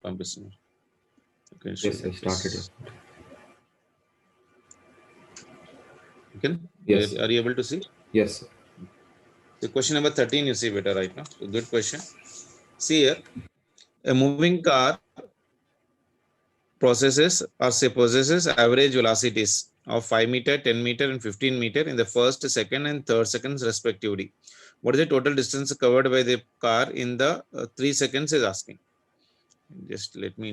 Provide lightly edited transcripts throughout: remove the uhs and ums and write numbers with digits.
పంపిస్తున్నారు. Okay, Yes, I started it. Okay. Yes. Are you able to see? Yes, sir. So question number 13 you see better right now. So good question. See here, a moving car possesses average velocities of 5 meter, 10 meter and 15 meter in the first, second and third seconds respectively. What is the total distance covered by the car in the 3 seconds is asking. Just let me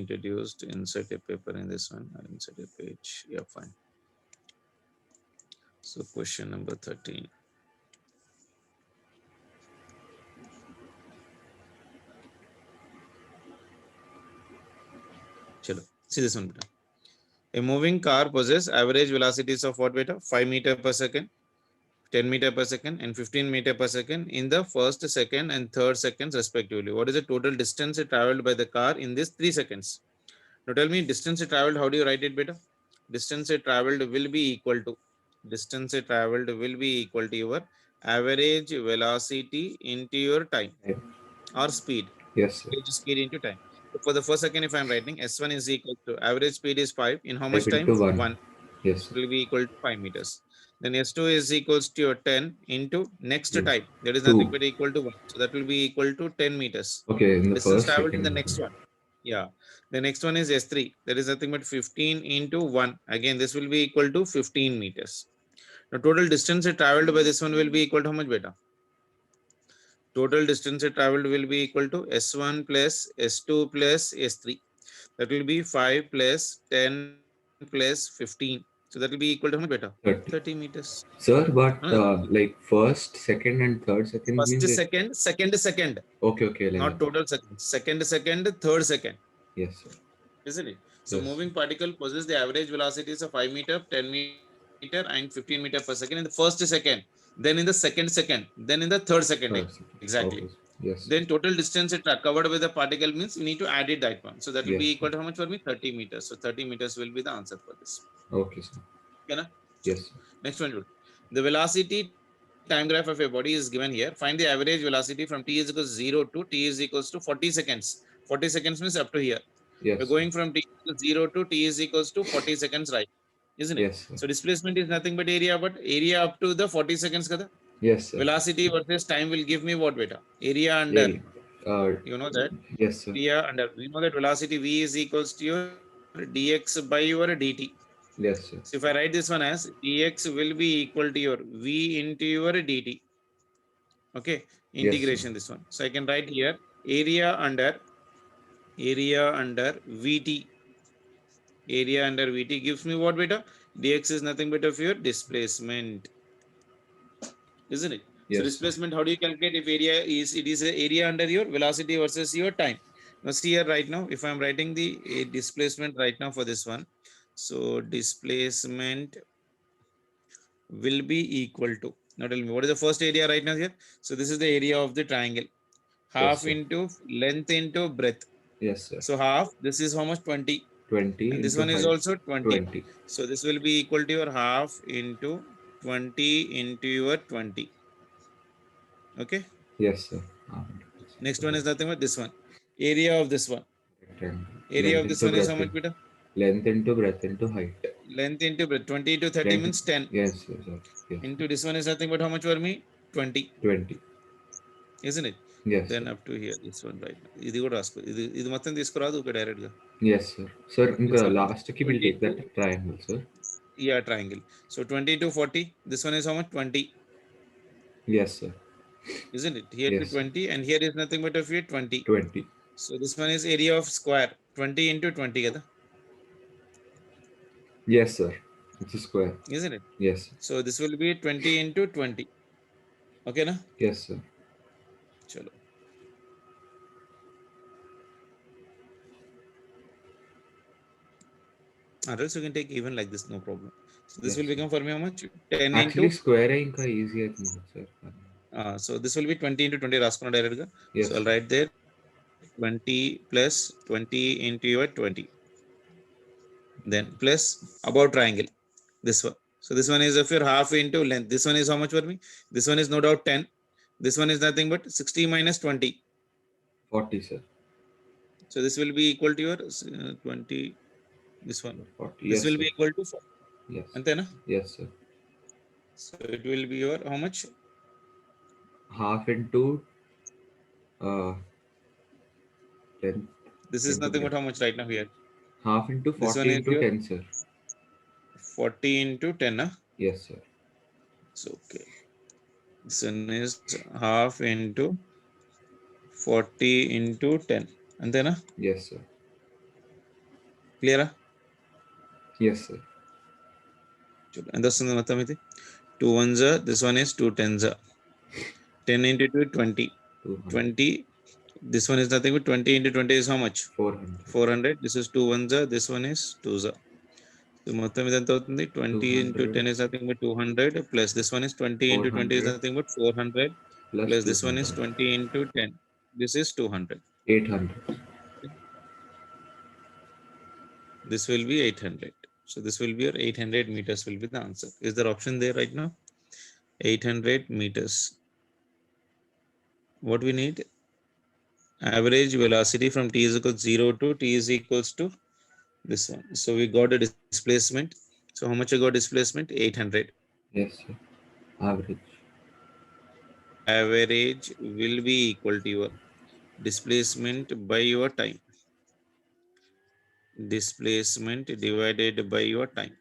insert a paper in this one. I'll insert a page. Yeah, fine. So question number 13. Chalo. See this one, beta. A moving car possesses average velocities of what, beta? 5 meter per second, 10 meter per second and 15 meter per second in the first, second and third seconds respectively. What is the total distance traveled by the car in this 3 seconds? Now tell me distance traveled, how do you write it, beta? Distance traveled will be equal to your average velocity into your time or speed. Yes, sir. Average speed into time. So for the first second, if I'm writing S1 is equal to average speed is 5 in how much 5 time? into 1. 1. Yes, sir. Will be equal to 5 meters. Then S2 is equals to your 10 into next Yes. time. That is 2. nothing but equal to 1. So that will be equal to 10 meters. Okay, in the Distance first, traveled in second. the next one. Yeah. The next one is S3. That is nothing but 15 into 1. Again, this will be equal to 15 meters. Now total distance traveled by this one will be equal to how much, beta? Total distance traveled will be equal to S1 plus S2 plus S3. That will be 5 plus 10 plus 15. So that will be equal to how much, beta? 30 meters. Sir, but Huh? like first, second and third second First means second. Okay, like Not that. total second. Second, third second. Yes, sir. Isn't it? So Yes. moving particle possesses the average velocities of 5 meter, 10 meter and 15 meter per second in the first second, then in the second, then in the third second. Third second. Exactly. Okay. Yes. Then total distance it covered with the particle means we need to add it that one. So that will Yes, be equal sir. to how much for me? 30 meters. So 30 meters will be the answer for this. Okay, sir. Okay, na? Yes, sir. Next one. The velocity time graph of a body is given here. Find the average velocity from t is equals to 0 to t is equals to 40 seconds. 40 seconds means up to here. Yes. We're going from t equals 0 to t is equals to 40 seconds, right? Isn't it? Yes, sir. So displacement is nothing but area up to the 40 seconds. Kada? Yes, sir. Velocity versus time will give me what, beta? Area under. You know that? Yes, sir. Area under. We know that velocity v is equals to your dx by your dt. Yes, sir. So if I write this one as dx will be equal to your v into your dt. Okay, integration. Yes, this one. So I can write here area under vt. Area under vt gives me what, beta? Dx is nothing but of your displacement, isn't it? Yes, so displacement, how do you calculate? If area is, it is a area under your velocity versus your time. Now see here right now, if I'm writing the displacement right now for this one, so displacement will be equal to, now tell me what is the first area right now here? So this is the area of the triangle, half into length into breadth. Yes, sir. So half, this is how much? 20. 20. And this one is also 20. So this will be equal to your half into 20 into your 20. Okay. Yes, sir. Next one is nothing but this one. Area of this one. Area length of this one is how much, beta? Length into breadth into height. Length into breadth. 20 to 30 means 10. Yes, sir. Yes. Into this one is nothing but how much for me? 20. 20. Isn't it? Yes. Then up to here, this one right now. ఇది కూడా రాసుకో. ఇది మొత్తం తీసుకురాదు ఒక direct గా. Yes, sir. Sir, ఇంకా last కి we'll take that triangle, sir. Yeah, triangle. So 20 to 40. This one is how much? 20. Yes, sir. Isn't it? Here to 20 and here is nothing but of here 20. 20. So this one is area of square. 20 into 20 kada? Yes, sir. It's a square. Isn't it? Yes. So this will be 20 into 20. Okay na? Yes, sir. Chalo. Or else you can take even like this, no problem. So this will become for me how much? 10 Actually, into square inka easy I think, sir. So this will be 20 into 20 raskona direct ga. Yes, so I'll write there 20 plus 20 into your 20. Then plus about triangle. This one. So this one is of your half into length. This one is how much for me? This one is no doubt 10. This one is nothing but 60 minus 20. 40, sir. So this will be equal to your 20, this one. 40. This Yes, will sir. be equal to 4. Yes. Antena? Yes, sir. So it will be your how much? Half into 10. This is 10 to nothing 10. but how much right now here? Half into This one 40 is into your 10, sir. 40 into 10. Huh? Yes, sir. So okay. This one is half into 40 into 10. Antena? Yes, sir. Clear? Yes, sir. And this one is 2 ones are, this one is 2 tens are. 10 into 2 20. 200. 20. This one is nothing but 20 into 20 is how much? 400. 400. This is 2 ones are, this one is 2s are. So మొత్తం ఇదంతా అవుతుంది 20 into 10 is nothing but 200 plus this one is 20 into 20 is 400 nothing but 400 plus plus this one is 200. 20 into 10. This is 200. 800. This will be 800. So this will be your 800 meters will be the answer. Is there option there right now? 800 meters. What we need? Average velocity from t is equals 0 to t is equals to this one. So we got a displacement. So how much I got displacement? 800. Yes, sir. Average. Average will be equal to your displacement by your time. Displacement divided by your time.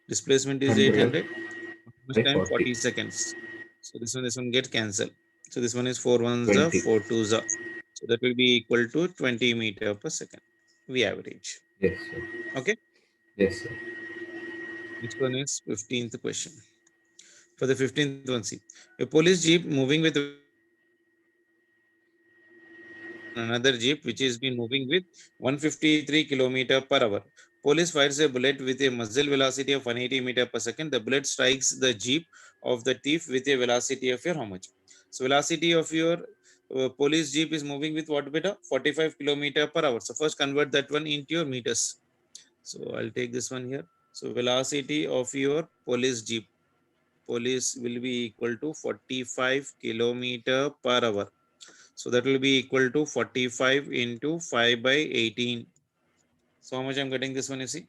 Displacement is 800. How much by time? 40. 40 seconds. So this one get cancelled. So this one is 4 ones are, 20. 4 twos are. So that will be equal to 20 meter per second. We average. Yes, sir. Okay. Yes, sir. Next one is 15th question. For the 15th one, see a police jeep moving with another jeep which is been moving with 153 kilometer per hour. Police fires a bullet with a muzzle velocity of 180 meter per second. The bullet strikes the jeep of the thief with a velocity of your how much? So velocity of your police jeep is moving with what beta? 45 kilometer per hour. So first convert that one into your meters. So I'll take this one here. So velocity of your police jeep. Police will be equal to 45 kilometer per hour. So that will be equal to 45 into 5 by 18. So how much I'm getting this one, you see?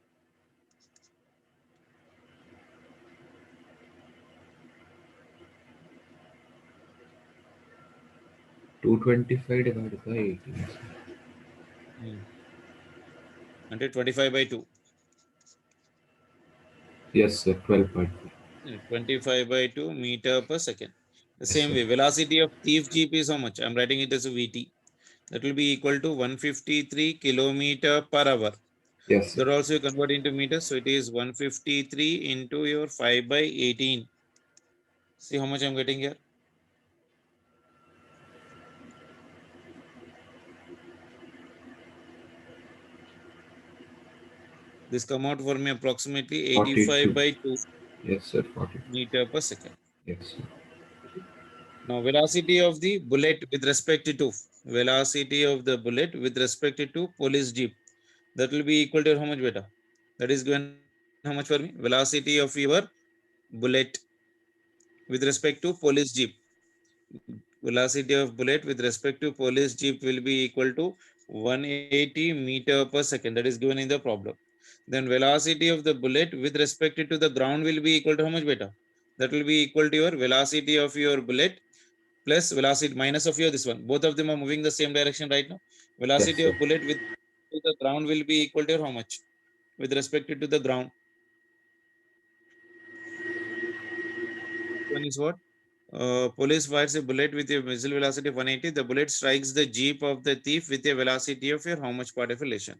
$225 divided by 18. And 25 by 2. Yes, sir. 12.5. 25 by 2 meter per second. The Yes, same sir. way, velocity of thief jeep is how much? I'm writing it as a VT. That will be equal to 153 kilometer per hour. Yes, sir. That also you convert into meters. So it is 153 into your 5 by 18. See how much I'm getting here? This come out for me approximately 85 by 2 Yes, sir. 40. meter per second. Yes, sir. Now velocity of the bullet with respect to velocity of the bullet with respect to police jeep, that will be equal to how much beta? That is given how much for me? Velocity of your bullet with respect to police jeep. Velocity of bullet with respect to police jeep will be equal to 180 meter per second. That is given in the problem. Then velocity of the bullet with respect to the ground will be equal to how much beta? That will be equal to your velocity of your bullet plus velocity minus of your this one. Both of them are moving the same direction right now. Velocity Yes, of bullet with the ground will be equal to how much? With respect to the ground. One is what? Police fires a bullet with a missile velocity of 180. The bullet strikes the jeep of the thief with a velocity of your how much part of elation?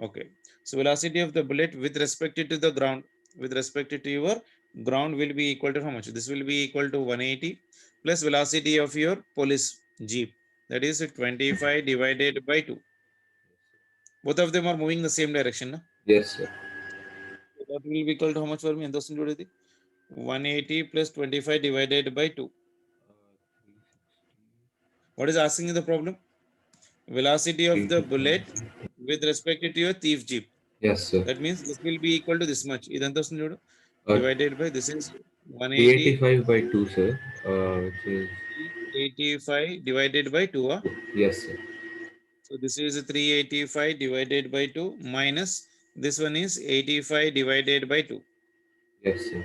Okay. So velocity of the bullet with respect to the ground, with respect to your ground will be equal to how much? This will be equal to 180 plus velocity of your police jeep. That is 25 divided by 2. Both of them are moving the same direction. Na? yes, sir. So that will be equal to how much for me? 180 plus 25 divided by 2. What is asking in the problem? Velocity of the bullet with respect to your thief jeep. Yes, sir. That means this will be equal to this much. Uh, Divided by this is 180. 385 by 2, sir. Which is 85 divided by 2. yes, sir. So this is 385 divided by 2 minus this one is 85 divided by 2. Yes, sir.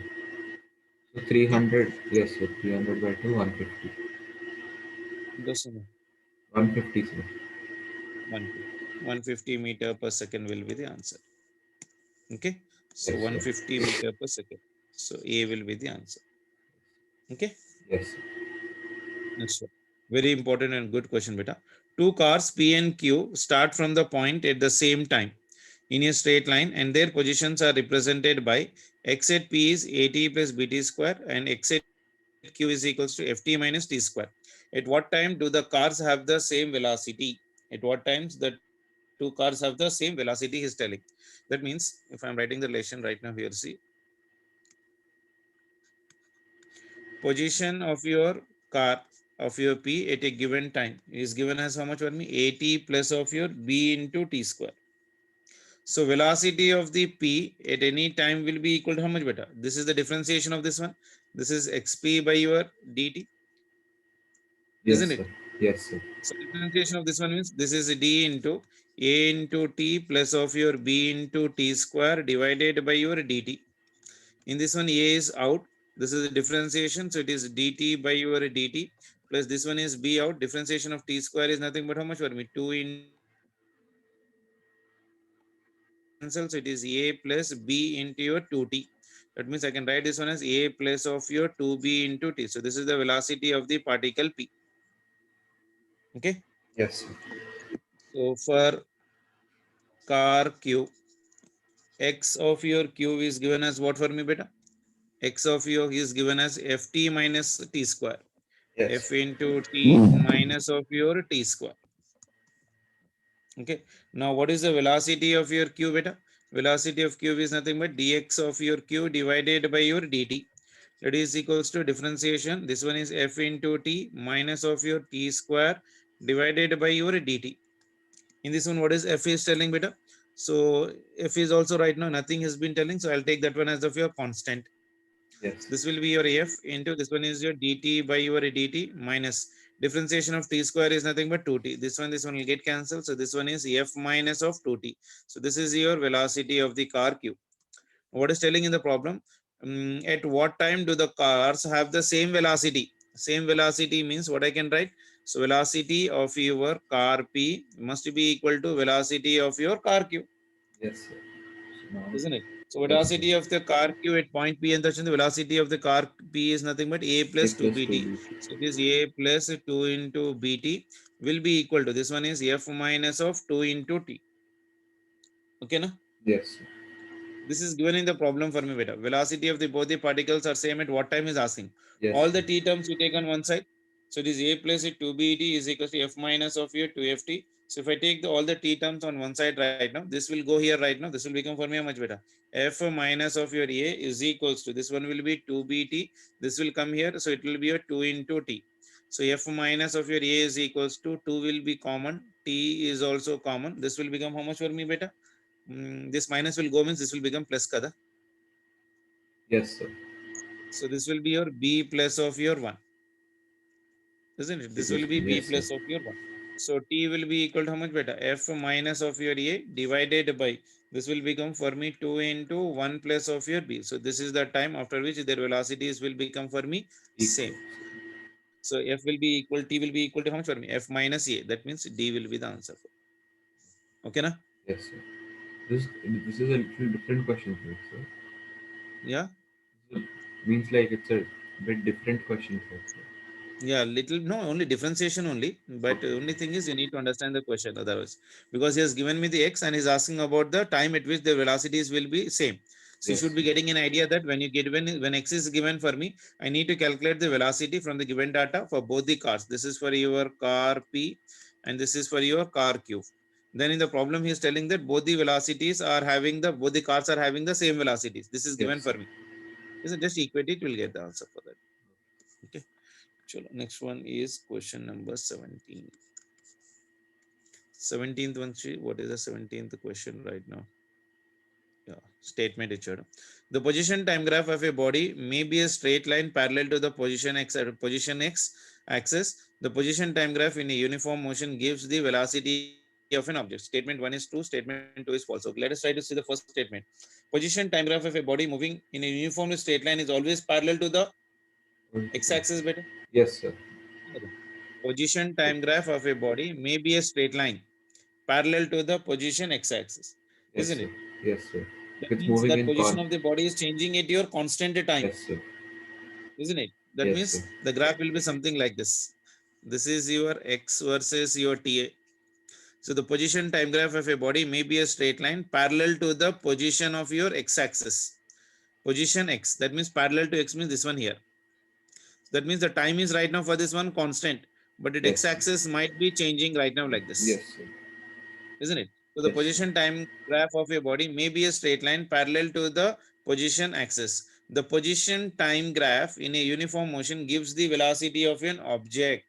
So Okay. 300, yes, sir. 300 by 2, 150. Just a minute. 150, sir. 150 meter per second will be the answer. Okay. So Yes, sir. 150 meter per second. So A will be the answer. Okay. Yes, sir. Next one. Very important and good question, beta. Two cars P and Q start from the point at the same time in a straight line, and their positions are represented by x at P is AT plus BT square and x at Q is equals to FT minus T square. At what time do the cars have the same velocity? At what times the two cars have the same velocity he is telling. That means if I'm writing the relation right now here, see, position of your car of your P at a given time is given as how much for me? AT plus of your B into T square. So velocity of the P at any time will be equal to how much beta? This is the differentiation of this one. This is XP by your DT, Yes, isn't it? sir. Yes, sir. So differentiation of this one means this is D into A into T plus of your B into T square divided by your DT. In this one, A is out. This is a differentiation. So it is dt by your dt plus this one is b out. Differentiation of t square is nothing but how much for me? 2 into b into t. So this cancels. So it is a plus b into your 2t. That means I can write this one as a plus of your 2b into t. So this is the velocity of the particle p. Okay. Yes, sir. So for car q, x of your q is given as what for me, beta? X of u is given as ft minus t square. Yes. F into t minus of your t square. Okay. Now, what is the velocity of your q, beta? Velocity of q is nothing but dx of your q divided by your dt. That is equals to differentiation. This one is f into t minus of your t square divided by your dt. In this one, what is f is telling, beta? So f is also right now nothing has been telling. So I'll take that one as of your constant. Yes. This will be your f into this one is your dt by your dt minus differentiation of t square is nothing but 2t. This one will get cancelled. So this one is f minus of 2t. So this is your velocity of the car q. What is telling in the problem? At what time do the cars have the same velocity? Same velocity means what I can write? So velocity of your car p must be equal to velocity of your car q, Yes, sir. So now, isn't it? So yes, sir. velocity of the car q at point P and the velocity of the car P is nothing but A A plus plus 2BT. 2b. So it is A plus 2 into BT will be equal to this one is F minus of 2 into T. Okay, na? Yes, sir. This is given in the problem for me, beta. Velocity of the both the particles are same at what time is asking. Yes, All sir. the T terms we take on one side. So it is A plus 2BT is equal to F minus of your 2FT. So if I take all the T terms on one side right now, this will go here right now. This will become for me how much better? F minus of your A is equals to this one will be 2BT. This will come here. So it will be a 2 into T. So F minus of your A is equals to 2 will be common. T is also common. This will become how much for me beta? This minus will go means this will become plus kada. Yes, sir. So this will be your B plus of your 1. Isn't it? This will be B Yes, sir. plus of your 1. So T will be equal to how much beta? F minus of your A divided by this will become for me 2 into 1 plus of your B. So this is the time after which their velocities will become for me Equal. same. So F will be equal, T will be equal to how much for me? F minus A. That means D will be the answer. Okay, na? Yes, sir. This is a little different question for it, sir. Yeah. Means like it's a bit different question for it, sir. Yeah, little no, only differentiation only. But Okay. only thing is you need to understand the question otherwise. Because he has given me the x and he's asking about the time at which the velocities will be same. So you Yes, should be sir. getting an idea that when you get when x is given for me, I need to calculate the velocity from the given data for both the cars. This is for your car P and this is for your car Q. Then in the problem he is telling that both the velocities are having the both the cars are having the same velocities. This is given Yes, for sir. me. Is it just equate it, we'll get the answer for that. Okay. Chalo, next one is question number 17. 17th one, what is the 17th question right now? Yeah, statement ichadu. The position time graph of a body may be a straight line parallel to the position x axis. The position time graph in a uniform motion gives the velocity of an object. Statement 1 is true, statement 2 is false. Okay, let us try to see the first statement. Position time graph of a body moving in a uniformly straight line is always parallel to the x-axis. Better. Yes, sir. Position time graph of a body may be a straight line parallel to the position x-axis, Yes, isn't sir. it? Yes, sir. That It's means moving that in position of the body is changing at your constant time, Yes, sir. isn't it? That Yes, means sir. the graph will be something like this. This is your x versus your ta. So the position time graph of a body may be a straight line parallel to the position of your x-axis. Position x, that means parallel to x means this one here. That means the time is right now for this one constant, but its Yes, sir. x-axis might be changing right now like this, Yes, sir. isn't it? So the Yes, sir. position time graph of a body may be a straight line parallel to the position axis. The position time graph in a uniform motion gives the velocity of an object.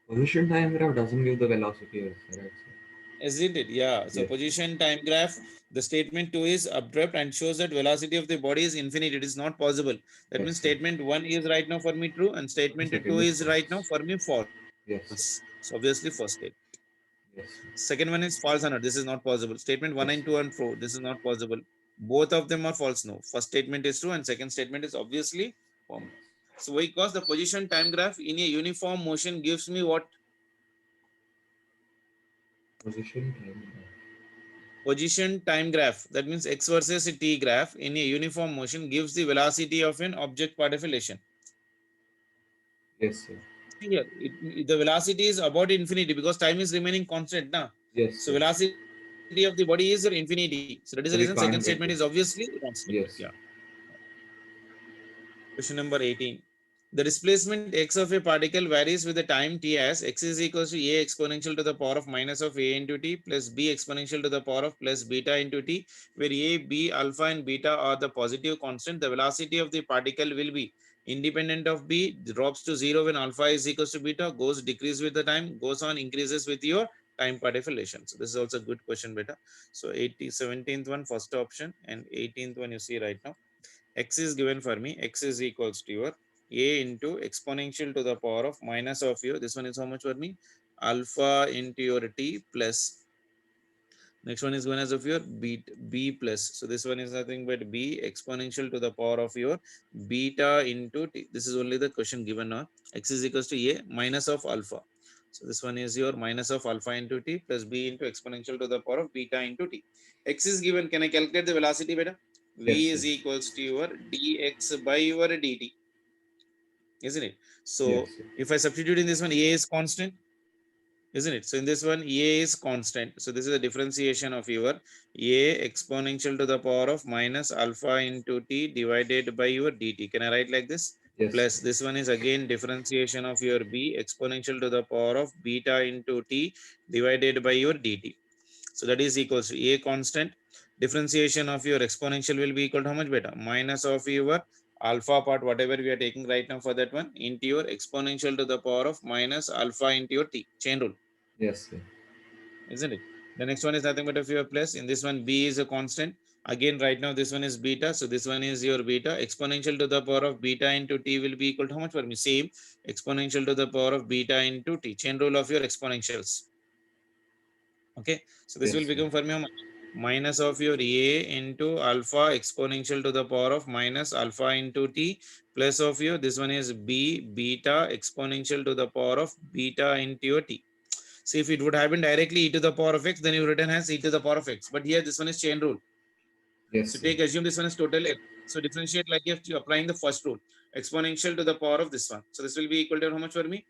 Position time graph doesn't give the velocity, yes, sir. Right, sir. Isn't it? Yeah. So Yes. position time graph, the statement 2 is abrupt and shows that velocity of the body is infinite. It is not possible. That Yes, means sir. statement 1 is right now for me true and statement Second 2 is is right now false. for me false. Yes, sir. So obviously first state. Yes, sir. Second one is false or not. This is not possible. Statement 1 Yes, and sir. 2 and 4. This is not possible. Both of them are false. No. First statement is true and second statement is obviously false. So because the position time graph in a uniform motion gives me what? Position time graph. Position time graph. That means x versus t graph in a uniform motion gives the velocity of an object part of a relation. Yes, sir. Here, the velocity is about infinity because time is remaining constant. Na? Yes, So sir. velocity of the body is infinity. So that is the So we reason second can't get statement it. is obviously constant. Yes. Yeah. Question number 18. The displacement x of a particle varies with the time t as x is equals to a exponential to the power of minus of a into t plus b exponential to the power of plus beta into t, where a, b, alpha and beta are the positive constant. The velocity of the particle will be independent of b, drops to 0 when alpha is equals to beta, goes decrease with the time, goes on increases with your time part relation. So this is also a good question, beta. So 17th one, first option, and 18th one you see right now. X is given for me. X is equals to your a into exponential to the power of minus of your, this one is how much for me? Alpha into your t plus, next one is given as of your b plus. So this one is nothing but b exponential to the power of your beta into t. This is only the question given now. X is equals to a minus of alpha. So this one is your minus of alpha into t plus b into exponential to the power of beta into t. X is given. Can I calculate the velocity better? Yes, V sir. is equals to your dx by your dt, isn't it? Yes, So sir. if I substitute in this one, a is constant, isn't it? So in this one, a is constant. So this is a differentiation of your a exponential to the power of minus alpha into t divided by your dt. Can I write like this? Yes, Plus sir. this one is again differentiation of your b exponential to the power of beta into t divided by your dt. So that is equals to a constant. Differentiation of your exponential will be equal to how much beta? Minus of your alpha part, whatever we are taking right now for that one, into your exponential to the power of minus alpha into your t. Chain rule, Yes, sir. isn't it? The next one is nothing but of your plus. In this one, b is a constant. Again, right now, this one is beta. So this one is your beta. Exponential to the power of beta into t will be equal to how much for me? Same. Exponential to the power of beta into t. Chain rule of your exponentials. Okay. So this Yes, will sir. become for me minus of your a into alpha exponential to the power of minus alpha into t plus of your, this one is b beta exponential to the power of beta into your t. See, if it would have been directly e to the power of x, then you written as e to the power of x. But here this one is chain rule. Yes, So sir. assume this one is total x. So differentiate like if you're applying the first rule, exponential to the power of this one. So this will be equal to how much for me?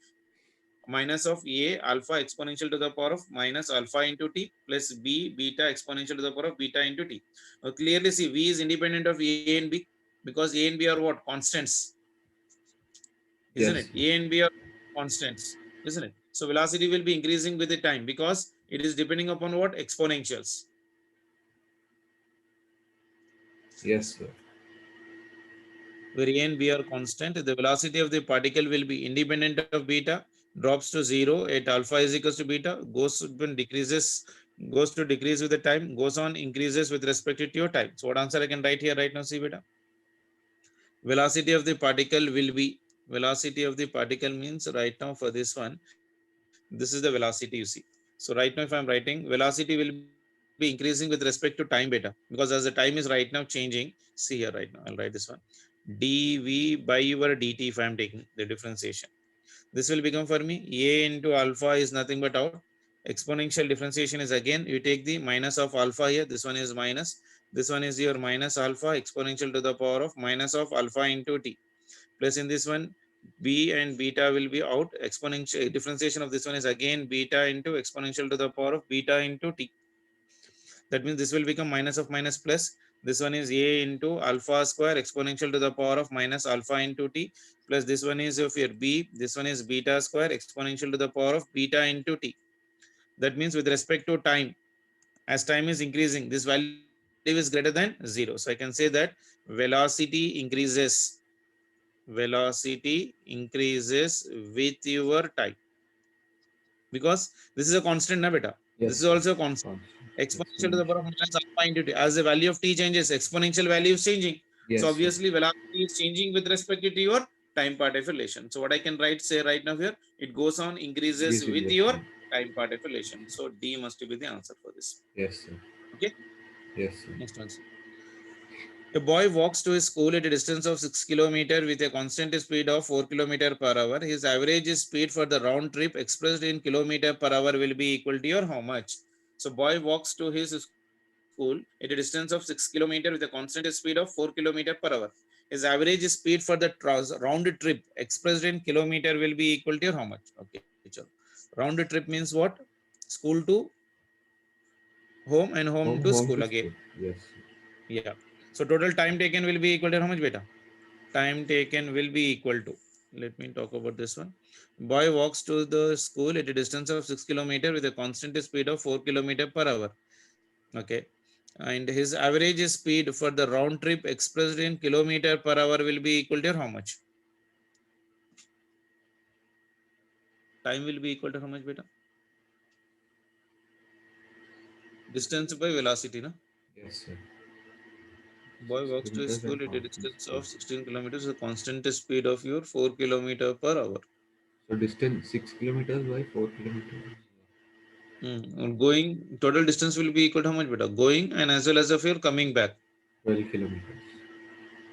Minus of a alpha exponential to the power of minus alpha into t plus b beta exponential to the power of beta into t. Now clearly see v is independent of a and b because a and b are what? Constants, isn't Yes, it? sir. A and b are constants, isn't it? So velocity will be increasing with the time because it is depending upon what? Exponentials. Yes, sir. Where a and b are constant, the velocity of the particle will be independent of beta, drops to 0 at alpha is equals to beta, goes to decreases, goes to decrease with the time, goes on increases with respect to your time. So what answer I can write here right now? See beta. Velocity of the particle will be, velocity of the particle means right now for this one, this is the velocity you see. So right now, if I'm writing, velocity will be increasing with respect to time beta, because as the time is right now changing. See here right now, I'll write this one. dv by your dt, if I'm taking the differentiation, this will become for me a into alpha is nothing but out. Exponential differentiation is again, you take the minus of alpha here. This one is minus. This one is your minus alpha exponential to the power of minus of alpha into t. Plus in this one, b and beta will be out. Exponential differentiation of this one is again beta into exponential to the power of beta into t. That means this will become minus of minus plus. This one is a into alpha square exponential to the power of minus alpha into t, plus this one is of your b. This one is beta square exponential to the power of beta into t. That means with respect to time, as time is increasing, this value is greater than 0. So I can say that velocity increases. Velocity increases with your time, because this is a constant, na beta. Yes, This is sir. also a constant. Exponential to the power of Exponential. minus alpha into t. As the value of t changes, exponential value is changing. So Yes, sir. obviously velocity is changing with respect to your time part of relation. So what I can write, say right now here, it goes on increases This is with your your time. time part of relation. So D must be the answer for this. Yes, sir. Okay. Yes, sir. Next one. A boy walks to his school at a distance of 6 kilometers with a constant speed of 4 kilometers per hour. His average speed for the round trip expressed in kilometer per hour will be equal to your how much? So boy walks to his school at a distance of 6 kilometers with a constant speed of 4 kilometers per hour. His average speed for the round trip expressed in kilometer will be equal to your how much? Okay, chalo. Round trip means what? School to home and home to Home school to again. school. Yes, sir. Yeah. So total time taken will be equal to how much beta? Time taken will be equal to, let me talk about this one. Boy walks to the school at a distance of 6 kilometers with a constant speed of 4 kilometers per hour. Okay. And his average speed for the round trip expressed in kilometer per hour will be equal to how much? Time will be equal to how much beta? Distance by velocity, no? Yes, sir. Boy 6 walks to his kilometers and school at a constant distance speed. of 16 kilometers with a constant speed of your 4 kilometers per hour. So distance 6 kilometers by 4 kilometers. Going total distance will be equal to how much beta? Going and as well as if you're coming back. 12 kilometers.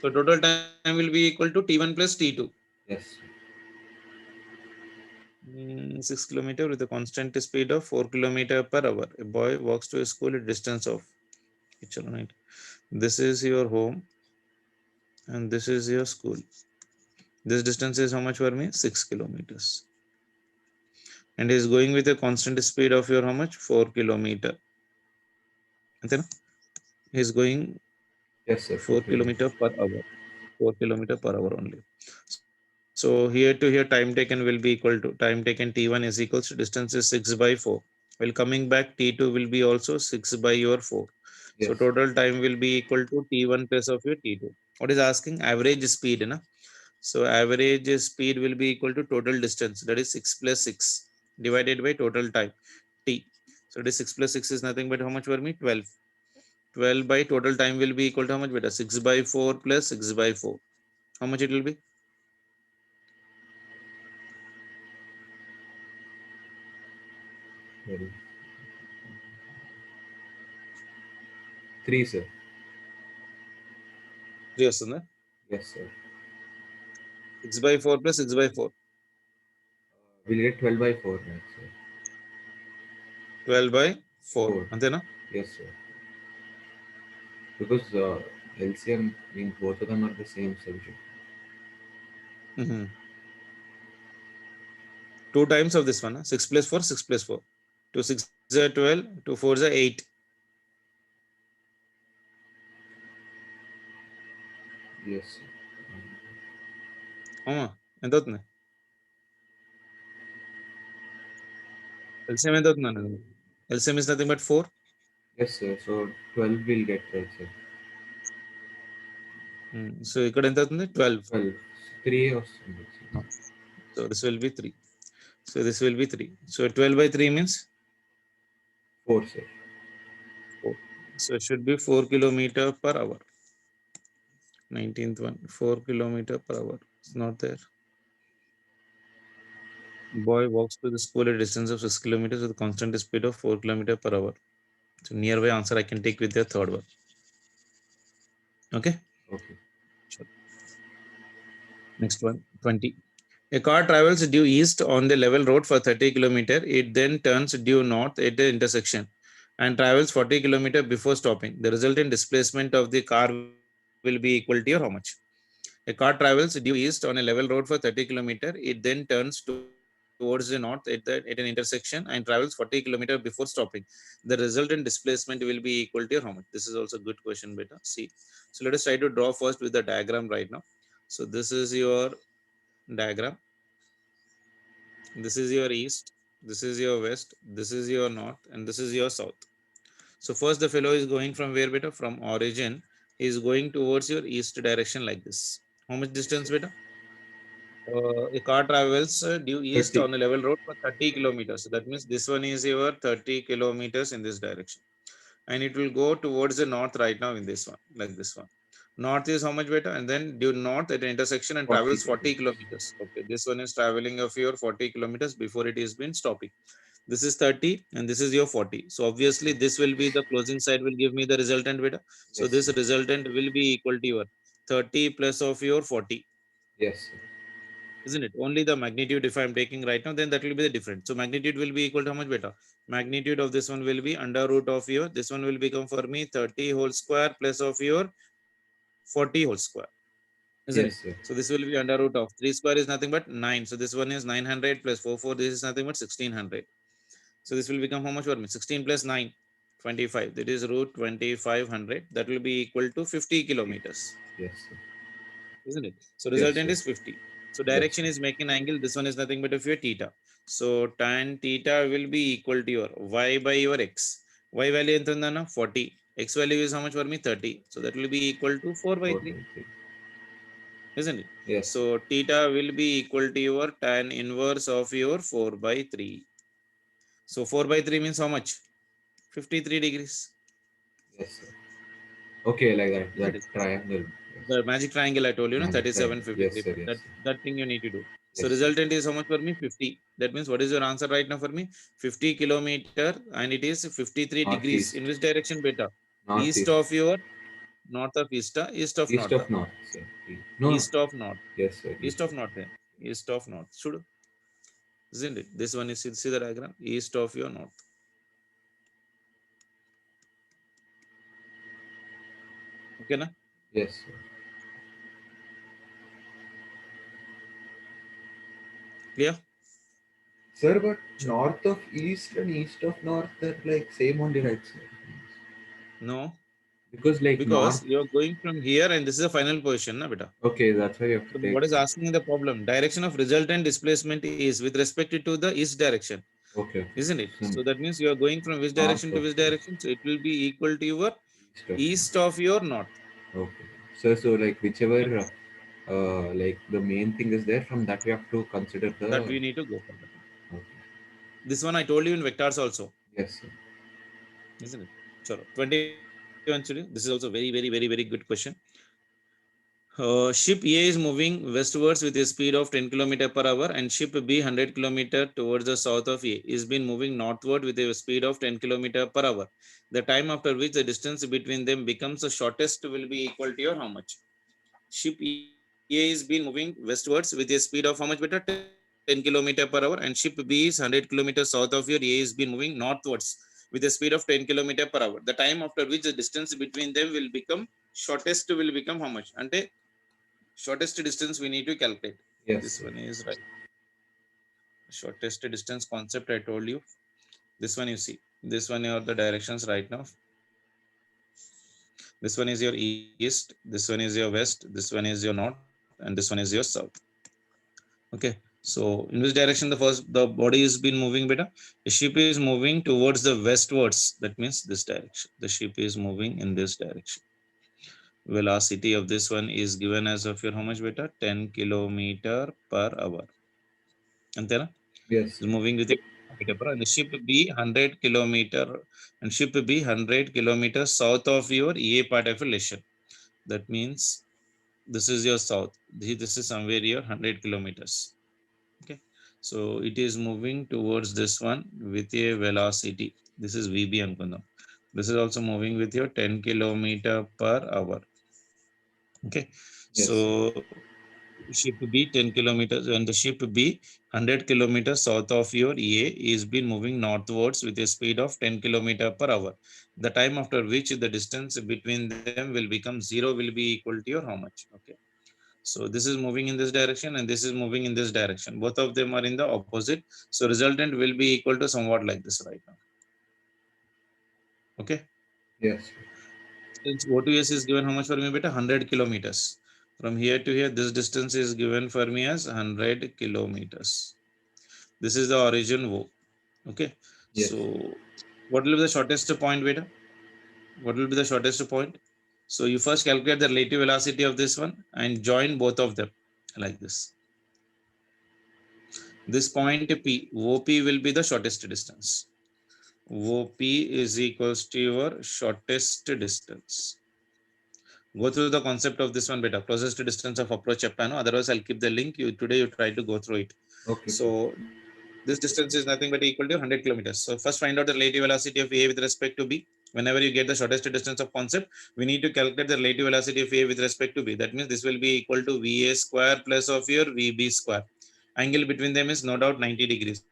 So total time will be equal to T1 plus T2. Yes, sir. 6 kilometer with a constant speed of 4 kilometer per hour. A boy walks to a school at distance of. This is your home and this is your school. This distance is how much for me? 6 kilometers. And he is going with a constant speed of your how much? 4 kilometer. He is going Yes, sir. 4 4 kilometers. kilometer per hour. 4 kilometer per hour only. So here to here time taken will be equal to time taken T1 is equals to distance is 6 by 4. While coming back T2 will be also 6 by your 4. So Yes, sir. total time will be equal to T1 plus of your T2. What is asking? Average speed. Na? So average speed will be equal to total distance, that is 6 plus 6 divided by total time T. So it is 6 plus 6 is nothing but how much for me? 12. 12 by total time will be equal to how much beta? 6 by 4 plus 6 by 4. How much it will be? Well, 3, sir. 3 వస్తుందా? Yes, sir. 6 by 4 plus 6 by 4. We'll get 12 by 4, right, sir. 12 by 4. 4. అంతేనా? Yes, sir. Because LCM means both of them are the same subject. Mhm. 2 times of this one. 6 plus 4, 6 plus 4. 2 6 are 12, 2 4 are 8. Yes, sir. అవునా? ఎంత అవుతుంది? LCM ఎంత అవుతుంది? LCM is nothing but 4. Yes, sir. So 12 will get, right, sir. So ఇక్కడ ఎంత అవుతుంది? 12. 12. 3 or something. So this will be 3. So this will be 3. So 12 by 3 means 4, sir. 4. So it should be 4 kilometer per hour. 19th one, 4 kilometer per hour. It's not there. Boy walks to the school at a distance of 6 kilometers with a constant speed of 4 kilometers per hour. So nearby answer I can take with the third one. Okay. Okay. Sure. Next one, 20. A car travels due east on the level road for 30 kilometers. It then turns due north at the intersection and travels 40 kilometers before stopping. The resultant displacement of the car will be equal to how much? A car travels due east on a level road for 30 kilometers. It then turns towards the north at an intersection and travels 40 kilometers before stopping. The resultant displacement will be equal to how much? This is also a good question, beta. See. So let us try to draw first with the diagram right now. So this is your diagram. This is your east, this is your west, this is your north, and this is your south. So first the fellow is going from where, beta? From origin. He is going towards your east direction like this. How much distance, beta? A car travels due east 30. on a level road for 30 kilometers. So that means this one is your 30 kilometers in this direction. And it will go towards the north right now in this one, like this one. North is how much, beta? And then due north at an intersection and 40 travels 40 kilometers. kilometers. Okay, this one is traveling of your 40 kilometers before it is been stopping. This is 30 and this is your 40. So obviously this will be the closing side will give me the resultant, beta. So Yes, this sir. resultant will be equal to your 30 plus of your 40. Yes, sir. Isn't it? Only the magnitude, if I'm taking right now, then that will be the difference. So magnitude will be equal to how much, beta? Magnitude of this one will be under root of your, this one will become for me 30 whole square plus of your 40 whole square. Isn't it? Yes, sir. So this will be under root of 3 square is nothing but 9. So this one is 900 plus 4, this is nothing but 1600. So this will become how much for me? 16 plus 9, 25. That is root 2500. That will be equal to 50 kilometers. Yes, sir. Isn't it? So Yes, resultant sir. is 50. So Yes, direction sir. is making angle. This one is nothing but of your theta. So tan theta will be equal to your y by your x. Y value ఎంత ఉందన్న 40. X value is how much for me? 30. So that will be equal to 4 by 3. 4/3. Isn't it? Yes, So sir. theta will be equal to your tan inverse of your 4 by 3. So 4 by 3 means how much? 53 degrees. Yes, sir. Okay, like that. Isn't That it? triangle. Yes. The magic triangle I told you, Magic 37, triangle. Yes, 53. sir. Yes, That sir. that thing you need to do. So Yes, sir. resultant is how much for me? 50. That means what is your answer right now for me? 50 kilometer and it is 53 degrees. Northeast. In which direction, beta? East Northeast. of your north of east, east of East north, of north, sir. No, no. east of north, Yes, sir. east East of of north, east of north. Should isn't it? This one is see the diagram, east of your north. Okay, na? Yes, sir. Clear? Sir, but Sure. north of east and east of north are like same only, right, sir? No, Because like because north. you're going from here and this is the final position, na beta? Okay, that's why you have to So take. what is asking the problem? Direction of resultant displacement is with respect to the east direction, Okay, okay. isn't it? So So that means you are going from which north direction to of which east, direction? So it will be equal to your east of east of your north. north. Okay. So like whichever like the main thing is there, from that we have to consider That the. we need to go for that. Okay. This one I told you in vectors also, Yes, sir. isn't it? Sure. 21. This is also very good question. Ship A is moving westwards with a speed of 10 km per hour and ship B 100 km towards the south of A is been moving northward with a speed of 10 km per hour. The time after which the distance between them becomes the shortest will be equal to your how much? Ship A is been moving westwards with a speed of how much, better? 10 km per hour and ship B is 100 kilometers south of your A is been moving northwards with a speed of 10 km per hour. The time after which the distance between them will become shortest will become how much? Ante shortest distance we need to calculate. Yes, This sir. one is right. Shortest distance concept I told you. This one you see. This one are the directions right now. This one is your east. This one is your west. This one is your north, and this one is your south. Okay. So in which direction the body is been moving, beta? The ship is moving towards the westwards. That means this direction. The ship is moving in this direction. Velocity of this one is given as of your how much, beta? 10 kilometer per hour. Antena? Yes, Is sir. moving with a and the ship be 100 kilometer and ship be 100 kilometers south of your A part of relation. That means this is your south. This is somewhere here 100 kilometers. Okay. So it is moving towards this one with a velocity. This is VB ankundam. This is also moving with your 10 kilometer per hour. Okay. Yes, So sir. ship B 10 kilometers and the ship B 100 kilometers south of your A is been moving northwards with a speed of 10 kilometer per hour. The time after which the distance between them will become 0 will be equal to your how much? Okay. So this is moving in this direction and this is moving in this direction. Both of them are in the opposite. So resultant will be equal to somewhat like this right now. Okay. Yes, sir. Since O2S is given how much for me, beta? 100 kilometers. From here to here, this distance is given for me as 100 kilometers. This is the origin O. Okay. Yes, So what will be the shortest point, beta? What will be the shortest point? So you first calculate the relative velocity of this one and join both of them like this. This point P, OP will be the shortest distance. OP is equals to your shortest distance. Go through the concept of this one beta, closest distance of approach Japan. Otherwise, I'll keep the link. Today you try to go through it. okay, sir. So this distance is nothing but equal to 100 kilometers. So first find out the relative velocity of A with respect to B. Whenever you get the shortest distance of concept, we need to calculate the relative velocity of A with respect to B. That means this will be equal to VA square plus of your VB square. Angle between them is no doubt 90 degrees.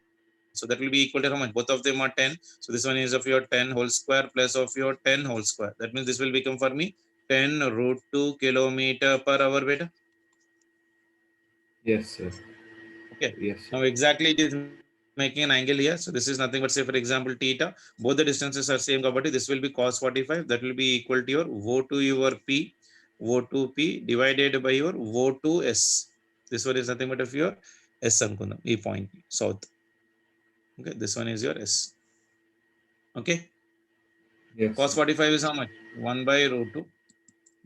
So that will be equal to how much? Both of them are 10. So this one is of your 10 whole square plus of your 10 whole square. That means this will become for me 10 root 2 kilometer per hour beta. Yes, sir. Okay. Yes, sir. Now exactly it is making an angle here. So this is nothing but say for example theta. Both the distances are same property. This will be cos 45. That will be equal to your O to your P. O to P divided by your O to S. This one is nothing but of your S ankundam. E point south. Okay. This one is your S. Okay. Yes, Cos sir. 45 is how much? 1 by root 2.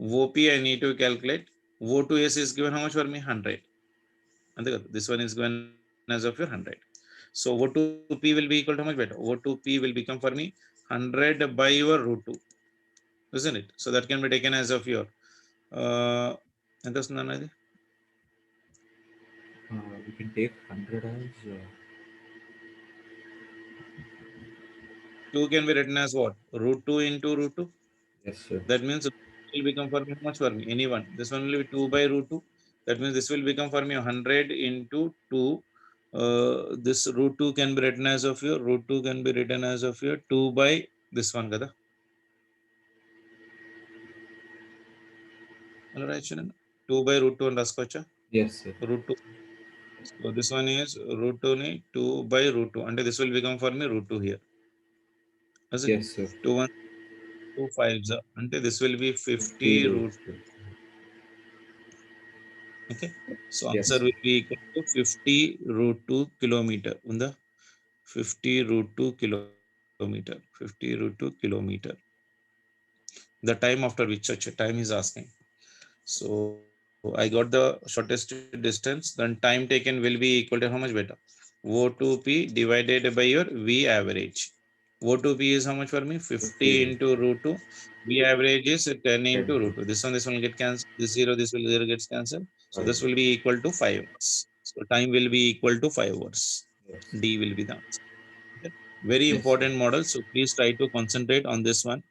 OP I need to calculate. O to S is given how much for me? 100. And this one is given as of your 100. So O2P will be equal to how much better? O2P will become for me 100 by your root 2, isn't it? So that can be taken as of your ఎంత వస్తుందన్న ఇది We can take 100 as 2 can be written as what? Root 2 into root 2. yes, sir. That means it will become for me how much for me? Anyone. This one will be 2 by root 2. That means this will become for me 100 into 2. This root 2 can be written as of your root 2 can be written as of your 2 by this one kada. All right, 2 by root 2 and raskocha. Yes, sir. Root 2. So this one is root 2 ni 2 by root 2. And this will become for me root 2 here. Is it? Yes, sir. 2 1 2 5s. And this will be 50 50 root. roots. Okay. So Yes, answer sir. will be equal to 50 root 2 kilometer. Unda 50 root 2 kilometer. 50 root 2 kilometer. The time after which such a time is asking. So I got the shortest distance. Then time taken will be equal to how much better? O2P divided by your V average. O2P is how much for me? 50 50 into root 2. V average is 10 into 10 root 2. This one will get cancelled. This will 0 gets cancelled. So 5. this will be equal to 5 hours. So time will be equal to 5 hours. Yes. D will be the answer. Okay. Very Yes, sir. important model. So please try to concentrate on this one.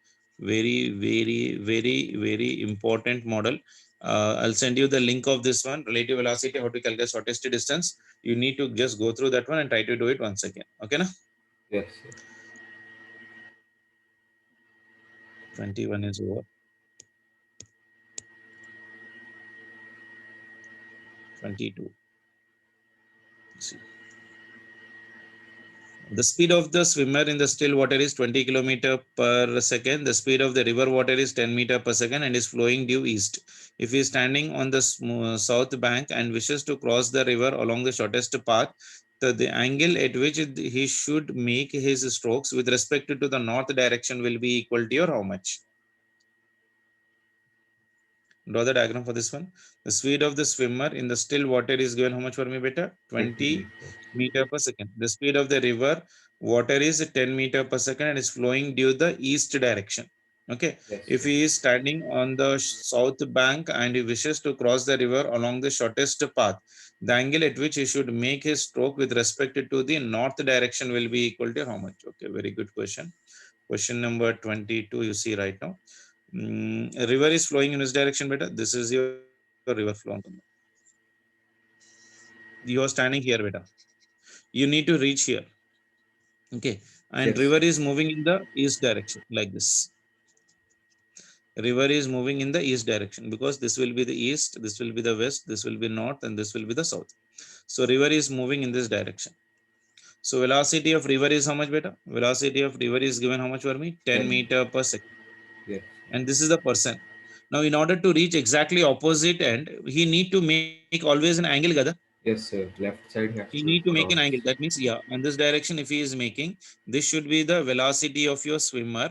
Very, very, very, very important model. I'll send you the link of this one, relative velocity, how to calculate shortest distance. You need to just go through that one and try to do it once again. Okay, na? Yes, sir. 21 is over. 22. Let's see. The speed of the swimmer in the still water is 20 kilometer per second. The speed of the river water is 10 meter per second and is flowing due east. If he is standing on the south bank and wishes to cross the river along the shortest path, the angle at which he should make his strokes with respect to the north direction will be equal to your how much? Draw the diagram for this one. The speed of the swimmer in the still water is given how much for me beta? 20 meter per second. The speed of the river water is 10 meter per second and is flowing due the east direction. Okay, Yes, if sir. he is standing on the south bank and he wishes to cross the river along the shortest path, the angle at which he should make his stroke with respect to the north direction will be equal to how much? Okay, very good question. Question number 22, you see right now. A river is flowing in which direction, beta? This is your river flowing. You are standing here, beta. You need to reach here. Okay, and Yes, river sir. is moving in the east direction like this. River is moving in the east direction because this will be the east, this will be the west, this will be north, and this will be the south. So river is moving in this direction. So velocity of river is how much, beta? Velocity of river is given how much for me? 10 10. meter per second. Yes. And this is the person. Now, in order to reach exactly opposite end, he need to make always an angle, Gada. Yes, sir. Left side He has need to to make an angle. cross. That means, yeah, in this direction, if he is making, this should be the velocity of your swimmer,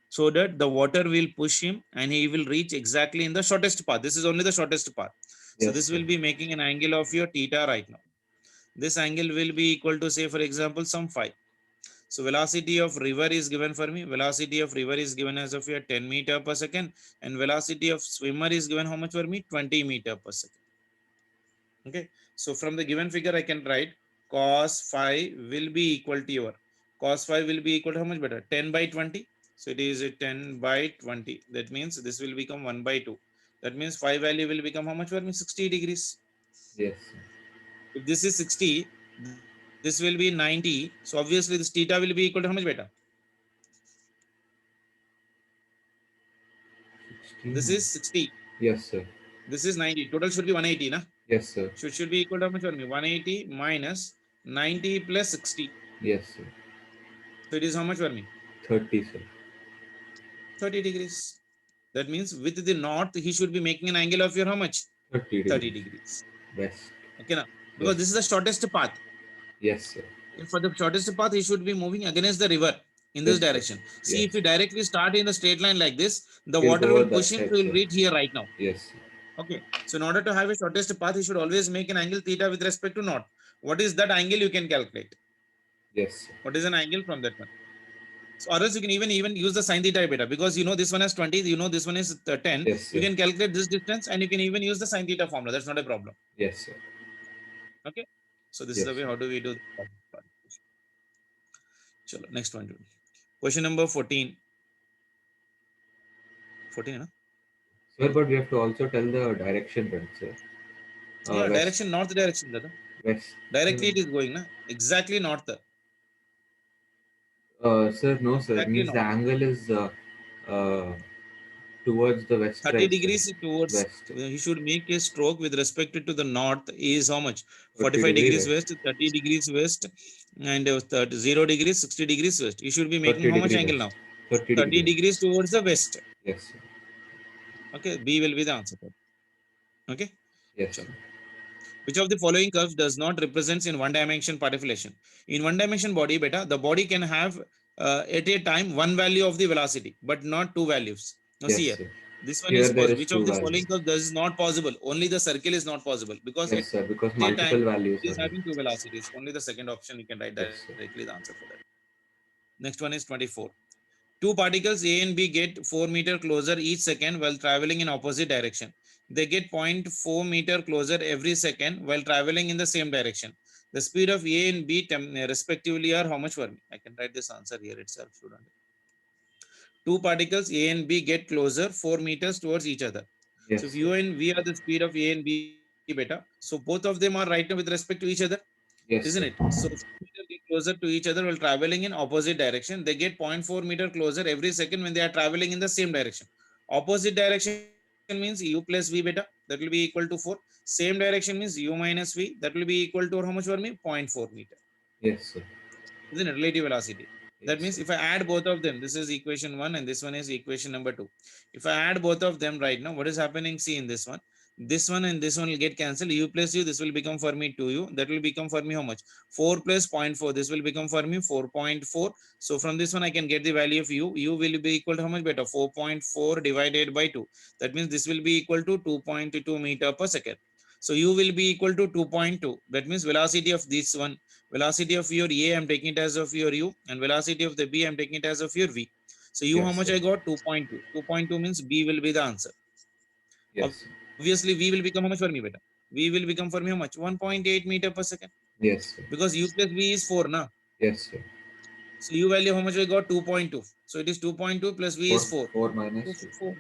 so that the water will push him and he will reach exactly in the shortest path. This is only the shortest path. So Yes, this sir. will be making an angle of your theta right now. This angle will be equal to, say, for example, some phi. So velocity of river is given for me. Velocity of river is given as of your 10 meter per second, and velocity of swimmer is given how much for me? 20 meter per second. Okay. So from the given figure, I can write cos phi will be equal to your cos phi will be equal to how much, better? 10 by 20. So it is a 10 by 20. That means this will become 1 by 2. That means phi value will become how much for me? 60 degrees. Yes, sir. If this is 60, this will be 90. So obviously this theta will be equal to how much, better? 16. This is 60. Yes, sir. This is 90. Total should be 180, na? Yes, sir. Should be equal to how much for me? 180 minus 90 plus 60. Yes, sir. So it is how much for me? 30, sir. 30 degrees. That means with the north, he should be making an angle of your how much? 30 30 degrees. degrees. West. Okay, now Yes, because this is sir. the shortest path. Yes, sir. For the shortest path, he should be moving against the river in this Yes, sir. direction. See, Yes. if you directly start in a straight line like this, the He'll water go will over that push him, side, so he'll sir. reach here right now. Yes, sir. Okay. So in order to have a shortest path, he should always make an angle theta with respect to north. What is that angle you can calculate? Yes, sir. What is an angle from that one? So or else you can even use the sin theta beta, because you know this one has 20, you know this one is 10. Yes, You sir. can calculate this distance and you can even use the sin theta formula. That's not a problem. Yes, sir. Okay. So this is Yes, the way. sir. How do we do that? Chalo, next one. Question number 14. 14, na? Sir, but we have to also tell the direction, right, sir? Yeah, West. direction, north direction. Dada. West. Directly it is going, na? Exactly north. Sir, no, sir. Exactly Means the north. angle is uh, towards the west 30 side, sir. degrees towards, West. he should make a stroke with respect to the north is how much? 45 30-degree degrees west. west, 30 degrees west, and 0 degrees, 60 degrees west. You should be making 30 how much degree angle west. now? 30 30 degree west. degrees towards the west. Yes, sir. Okay, B will be the answer. Okay. Yes, sir. Chalo. Which of the following curves does not represents in one dimension particulation? In one dimension body, beta, the body can have at a time one value of the velocity, but not two values. Now see Yes, here, sir. this one Here is there possible. is Which of two the following values. curves does is not possible? Only the circle is not possible, because at Yes, sir. Because a multiple time values it are is there. having two velocities. Only the second option you can write Yes, sir. directly the answer for that. Next one is 24. Two particles A and B get 4 meter closer each second while traveling in opposite direction. They get 0.4 meter closer every second while traveling in the same direction. The speed of A and B respectively are how much for me? I can write this answer here itself, student. Two particles A and B get closer 4 meters towards each other. So Yes, if sir. U and V are the speed of A and B beta, so both of them are right now with respect to each other, Yes, isn't it? sir. So 4 meter get closer to each other while traveling in opposite direction. They get 0.4 meter closer every second when they are traveling in the same direction. Opposite direction means U plus V beta, that will be equal to 4. Same direction means U minus V, that will be equal to how much for me? 0.4 meter. Yes, sir. Isn't it? Relative velocity. That Yes, means sir. if I add both of them, this is equation 1 and this one is equation number 2. If I add both of them right now, what is happening? See in this one. This one and this one will get cancelled. U plus U, this will become for me 2U. That will become for me how much? 4 plus 0.4. This will become for me 4.4. So from this one, I can get the value of U. U will be equal to how much better? 4.4 divided by 2. That means this will be equal to 2.2 meter per second. So U will be equal to 2.2. That means velocity of this one, velocity of your A, I'm taking it as of your U, and velocity of the B, I'm taking it as of your V. So U, how Yes, much sir. I got? 2.2. 2.2 means B will be the answer. Yes, sir. Obviously, V will become how much for me, beta? V will become for me how much? 1.8 meter per second. Yes, sir. Because U plus V is 4, na? Yes, sir. So U value how much I got? 2.2. So it is 2.2 plus V is 4. 4 minus So 2. 4.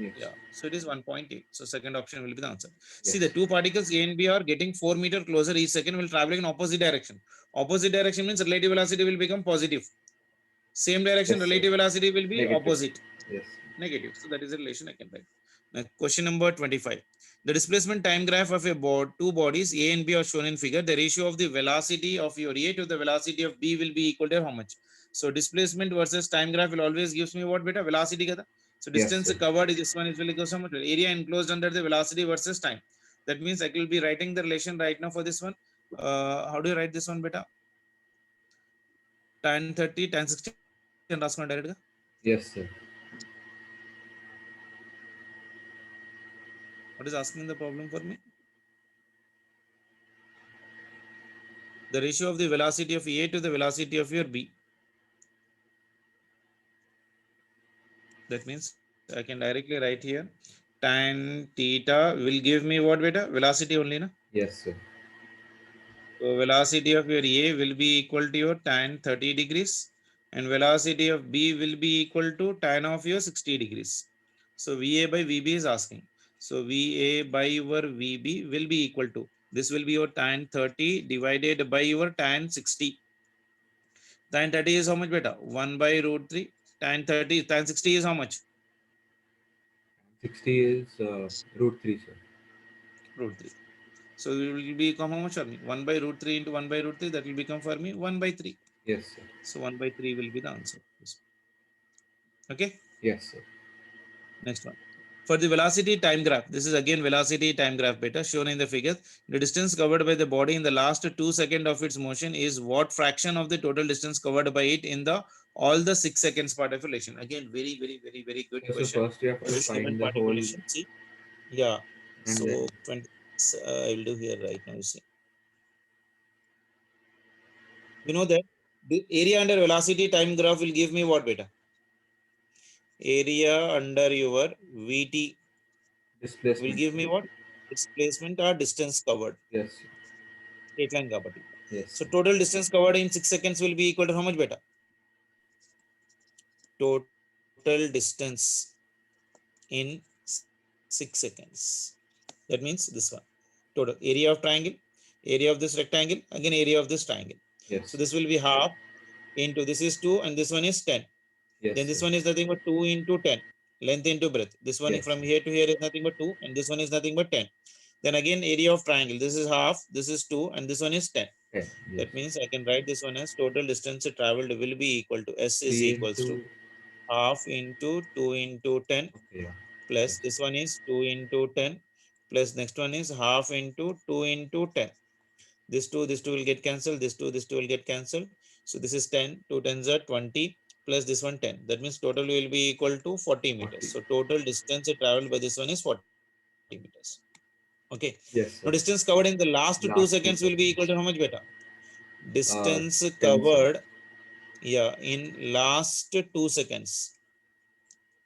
Yes. Yeah. So it is 1.8. So second option will be the answer. See, Yes. the two particles A and B are getting 4 meter closer each second, will traveling in opposite direction. Opposite direction means relative velocity will become positive. Same direction, Yes, sir. relative velocity will be Negative. opposite. Yes. Negative. So that is the relation I can write. Now, question number 25. The displacement time graph of a board, two bodies A and B are shown in figure. The ratio of the velocity of your A to the velocity of B will be equal to how much? So displacement versus time graph will always gives me what, beta? Velocity. Kada? So Yes, distance sir. covered is this one is will equal to how much? Area enclosed under the velocity versus time. That means I will be writing the relation right now for this one. How do you write this one, beta? Tan 30, tan 60 and రాసుకున్నా direct గా. Yes, sir. What is asking the problem for me? The ratio of the velocity of A to the velocity of your B. That means I can directly write here tan theta will give me what, beta? Velocity only, na? Yes, sir. So velocity of your A will be equal to your tan 30 degrees and velocity of B will be equal to tan of your 60 degrees. So VA by VB is asking. So VA by your VB will be equal to, this will be your tan 30 divided by your tan 60. Tan 30 is how much, beta? 1 by root 3. Tan 30, tan 60 is how much? 60 is root 3, sir. Root 3. So it will become how much for me? 1 by root 3 into 1 by root 3, that will become for me 1 by 3. Yes, sir. So 1 by 3 will be the answer. Okay. Yes, sir. Next one. For the velocity time graph, this is again velocity time graph, beta, shown in the figure. The distance covered by the body in the last 2 seconds of its motion is what fraction of the total distance covered by it in the all the 6 seconds part of relation? Again, very good So question. first you have to This given find the part of whole, relation. See, yeah. and So then 20. I will do here right now. You see, you know that the area under velocity time graph will give me what, beta? Area under your VT will displacement. give me what? Displacement or distance covered. Yes, sir. Straight line property. Yes, So sir. total distance covered in 6 seconds will be equal to how much, beta? Total distance in 6 seconds. That means this one. Total area of triangle, area of this rectangle, again area of this triangle. Yes. So this will be half into, this is 2 and this one is 10. Yes, Then this sir. one is nothing but 2 into 10. Length into breadth. This one Yes, from sir. here to here is nothing but 2 and this one is nothing but 10. Then again area of triangle. This is half, this is 2 and this one is 10. 10. Yes. That means I can write this one as total distance traveled will be equal to S is 3 equals to into, half into 2 into 10 okay, yeah. plus Yes. this one is 2 into 10 plus next one is half into 2 into 10. This two will get cancelled. This two will get cancelled. So this is 10. 2 tens are 20 plus this one 10. That means total will be equal to 40 meters. 40. So total distance traveled by this one is 40 meters. Okay. Yes, Now sir. distance covered in the last 2 Last 2 seconds will be equal seconds. to how much, beta? Distance 10, sir. covered, yeah, in last 2 seconds.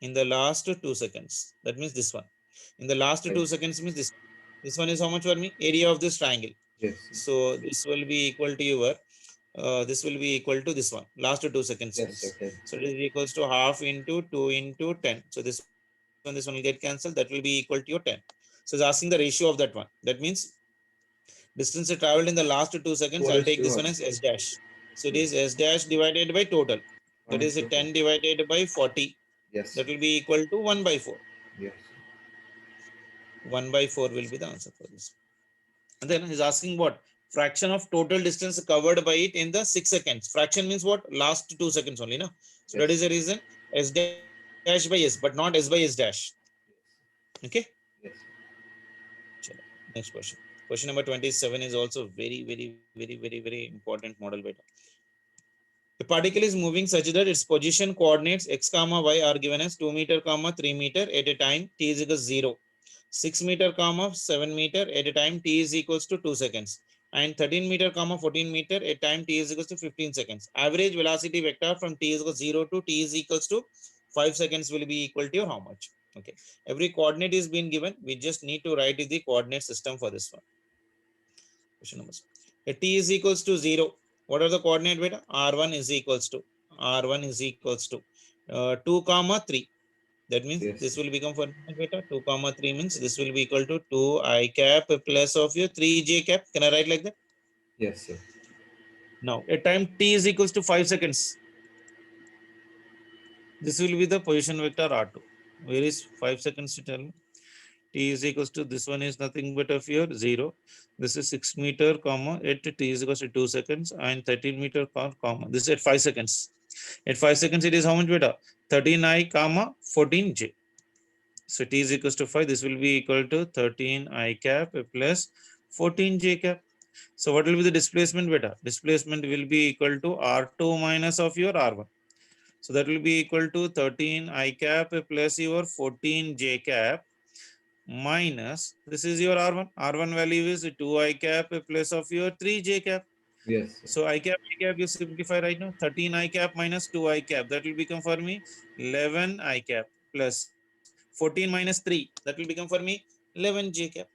In the last 2 seconds. That means this one. In the last 2 Right. seconds means this. This one is how much for me? Area of this triangle. Yes, sir. So this will be equal to your, this will be equal to this one. Last 2 seconds Yes, means. sir. 10. So it is equals to half into 2 into 10. So this one will get cancelled. That will be equal to your 10. So it's asking the ratio of that one. That means distance traveled in the last 2 seconds. 4 I'll is take to this one 1. as S dash. So it is Yes. S dash divided by total. That 1 is to 4. 10 divided by 40. Yes, That sir. will be equal to 1 by 4. Yes. 1 by 4 will be the answer for this. And then he's asking what? Fraction of total distance covered by it in the 6 seconds. Fraction means what? Last 2 seconds only, no? So Yes, that is the sir. reason S dash by S, but not S by S dash. Okay. Yes. Chalo. Next question. Question number 27 is also very important model beta. The particle is moving such that its position coordinates x comma y are given as 2 meter comma 3 meter at a time t is equals 0. 6 meter comma 7 meter at a time t is equals to 2 seconds. and 13 meter comma 14 meter at time t is equals to 15 seconds. Average velocity vector from t is equals 0 to t is equals to 5 seconds will be equal to how much? Okay, every coordinate is being given. We just need to write the coordinate system for this one. Question number at t is equals to 0. What are the coordinate beta? R1 is equals to 2 comma 3. That means Yes. this will become for beta 2 comma 3 means this will be equal to 2 I cap plus of your 3 j cap. Can I write like that? Yes, sir. Now at time t is equals to 5 seconds. This will be the position vector R2. Where is 5 seconds to tell me? T is equals to this one is nothing but of your 0. This is 6 meter comma at t is equals to 2 seconds and 13 meter comma. This is at 5 seconds. At 5 seconds it is how much beta? 13I comma 14j. So t is equals to 5. This will be equal to 13I cap plus 14j cap. So what will be the displacement beta? Displacement will be equal to R2 minus of your R1. So that will be equal to 13 I cap plus your 14 J cap minus, this is your R1. R1 value is 2 I cap plus of your 3 J cap. Yes, sir. So I cap you simplify right now. 13 I cap minus 2 I cap. That will become for me 11 I cap plus 14 minus 3. That will become for me 11 J cap.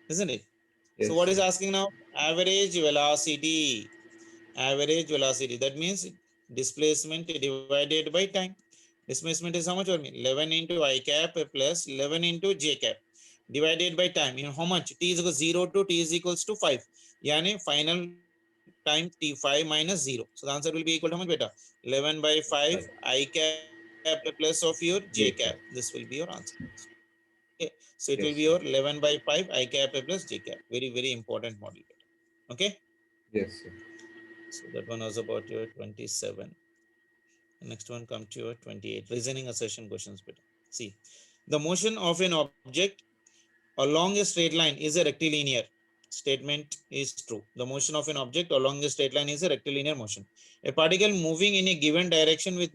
Isn't it? Yes, So what is sir. asking now? Average velocity. Average velocity. That means displacement divided by time. Displacement is how much for me? 11 into I cap plus 11 into J cap divided by time. You know how much? T is equals 0 to T is equals to 5. Yani final time T5 minus 0. So the answer will be equal to how much beta? 11 by 5 Right. I cap plus of your J cap. J cap. This will be your answer. Okay. So it will be Yes, your sir. 11 by 5 I cap plus J cap. Very, very important model. Okay. Yes, sir. So that one was about your 27. The next one come to your 28. Reasoning assertion questions. Beta. See, the motion of an object along a straight line is a rectilinear. Statement is true. The motion of an object along a straight line is a rectilinear motion. A particle moving in a given direction with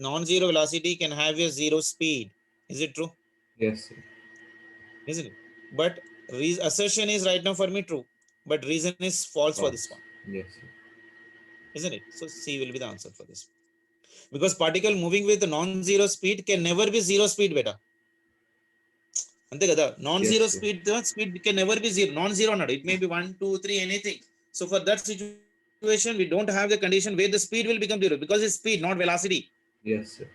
non-zero velocity can have a zero speed. Is it true? Yes, sir. Isn't it? But assertion is right now for me true. But reason is false for this False. one. Yes, sir. Isn't it? So C will be the answer for this. Because particle moving with non-zero speed can never be zero speed beta. అంతే కదా non Yes, zero sir. speed can never be zero non zero అన్నాడు it may be 1 2 3 anything. So for that situation we don't have the condition where the speed will become zero because it's speed not velocity. Yes, sir.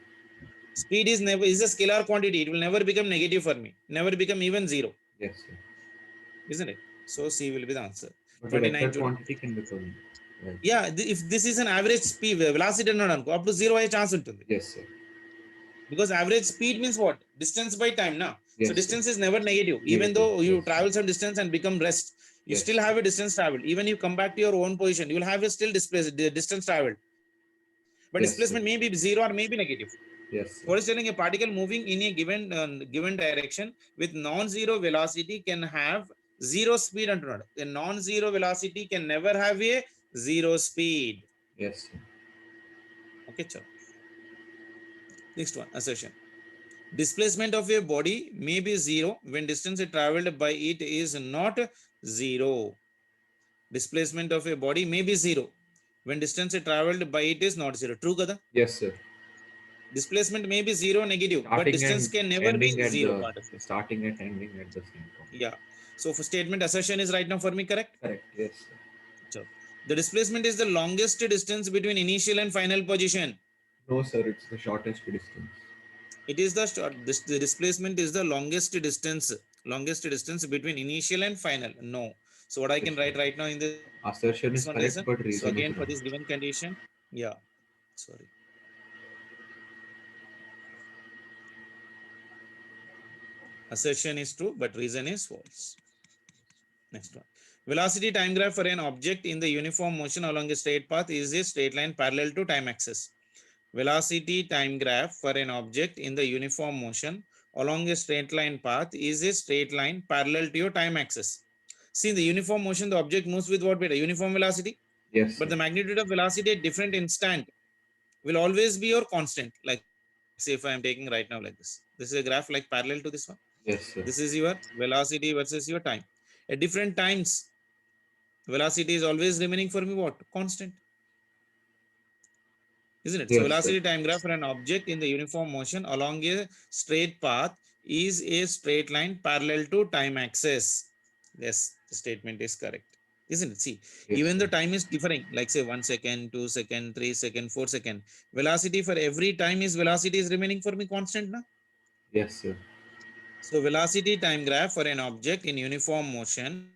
Speed is never is a scalar quantity, it will never become negative for me, never become even zero. Yes, sir. Isn't it? So C will be the answer. But a 29 vector చూడండి. quantity can become. Right. Yeah, if this is an average speed velocity అన్నాడు అనుకో అప్పుడు zero అయ్యే chance ఉంటుంది. Yes, sir. Because average speed means what? Distance by time now. Yes, so distance sir. is never negative. Even Negative. though you Yes, travel sir. some distance and become rest, you Yes, still sir. have a distance traveled. Even you come back to your own position, you will have a still distance traveled. But Yes, displacement sir. may be zero or may be negative. Yes, sir. What is telling a particle moving in a given direction with non-zero velocity can have zero speed అంటున్నాడు. A non-zero velocity can never have a zero speed. Yes, sir. Okay, chalo. Next one, assertion. Displacement of a body may be zero when distance traveled by it is not zero. Displacement of a body may be zero when distance traveled by it is not zero. True kada? Yes, sir. Displacement may be zero negative, but Starting distance and can never be ending at zero the part of it. starting and ending at the same point. Yeah. So for statement assertion is right now for me correct? Correct. Yes, sir. So the displacement is the longest distance between initial and final position. No, sir. It's the shortest distance. It is the short. The displacement is the longest distance between initial and final. No. So what I can write right now in this Assertion one is lesson. correct, but So reason again is for wrong. this given condition, yeah. Sorry. Assertion is true, but reason is false. Next one. Velocity time graph for an object in the uniform motion along a straight path is a straight line parallel to time axis. Velocity time graph for an object in the uniform motion along a straight line path is a straight line parallel to your time axis. See, in the uniform motion, the object moves with what beta? Uniform velocity. Yes, but sir. the magnitude of velocity at different instant will always be your constant. Like say if I am taking right now like this. This is a graph like parallel to this one. Yes, sir. This is your velocity versus your time. At different times, velocity is always remaining for me what? Constant, isn't it? So Yes, sir. velocity time graph for an object in the uniform motion along a straight path is a straight line parallel to time axis. Yes, the statement is correct, isn't it? See, Yes, even sir. the time is differing, like say 1 second, 2 second, 3 second, 4 second. Velocity for every time is velocity is remaining for me constant na? Yes, sir. So velocity time graph for an object in uniform motion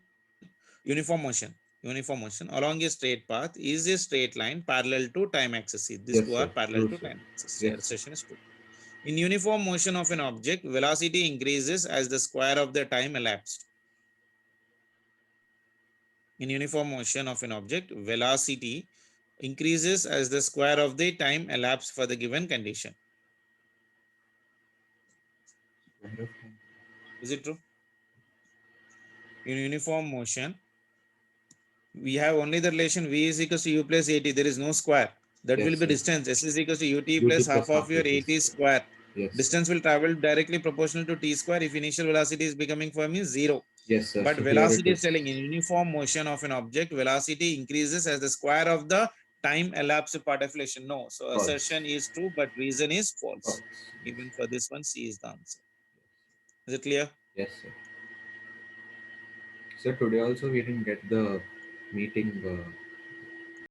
along a straight path is a straight line parallel to time axis. See, these two are Yes, parallel sir. to time True, sir. axis. Your Yes, assertion sir. is true. In uniform motion of an object, velocity increases as the square of the time elapsed. In uniform motion of an object, velocity increases as the square of the time elapsed for the given condition. Is it true? In uniform motion, we have only the relation v is equals to u plus at. There is no square. That will Yes, be sir. distance. S is equals to ut plus UT half plus of half your AT at square. square. Yes, sir. Distance will travel directly proportional to t square if initial velocity is becoming for me 0. Yes, sir. But So here it velocity is is. telling in uniform motion of an object, velocity increases as the square of the time elapsed part of relation. No. So False. assertion is true, but reason is false. False. Even for this one, C is the answer. Is it clear? Yes, sir. So today also we didn't get the meeting